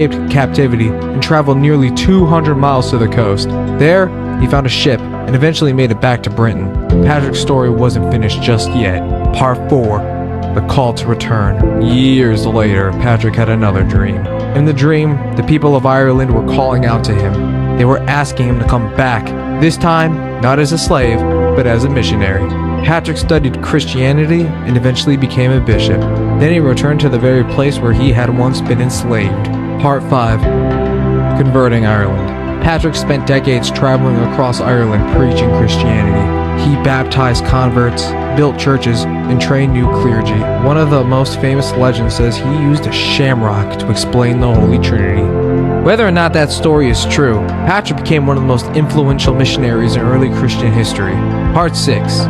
escaped captivity and traveled nearly 200 miles to the coast. There, he found a ship and eventually made it back to Britain. Patrick's story wasn't finished just yet. Part 4, the call to return. Years later, Patrick had another dream. In the dream, the people of Ireland were calling out to him. They were asking him to come back, this time not as a slave, but as a missionary. Patrick studied Christianity and eventually became a bishop. Then he returned to the very place where he had once been enslaved. Part 5, converting Ireland. Patrick spent decades traveling across Ireland preaching Christianity. He baptized converts, built churches, and trained new clergy. One of the most famous legends says he used a shamrock to explain the Holy Trinity. Whether or not that story is true, Patrick became one of the most influential missionaries in early Christian history. Part 6,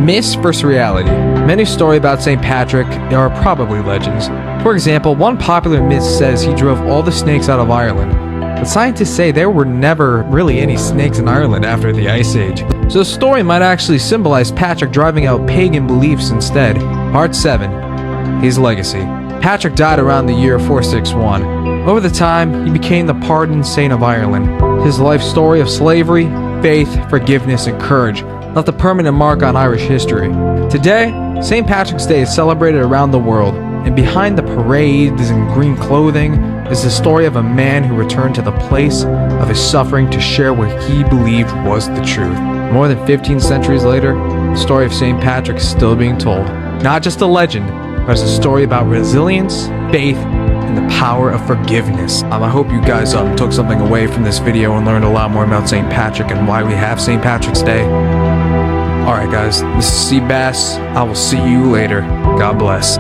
myths versus reality. Many stories about St. Patrick are probably legends. For example, one popular myth says he drove all the snakes out of Ireland. But scientists say there were never really any snakes in Ireland after the Ice Age. So the story might actually symbolize Patrick driving out pagan beliefs instead. Part 7, his legacy. Patrick died around the year 461. Over the time, he became the pardoned saint of Ireland. His life story of slavery, faith, forgiveness, and courage left a permanent mark on Irish history. Today, St. Patrick's Day is celebrated around the world, and behind the parades and green clothing is the story of a man who returned to the place of his suffering to share what he believed was the truth. More than 15 centuries later, the story of St. Patrick is still being told. Not just a legend, but it's a story about resilience, faith, and the power of forgiveness. I hope you guys took something away from this video and learned a lot more about St. Patrick and why we have St. Patrick's Day. Alright guys, this is Seabass. I will see you later. God bless.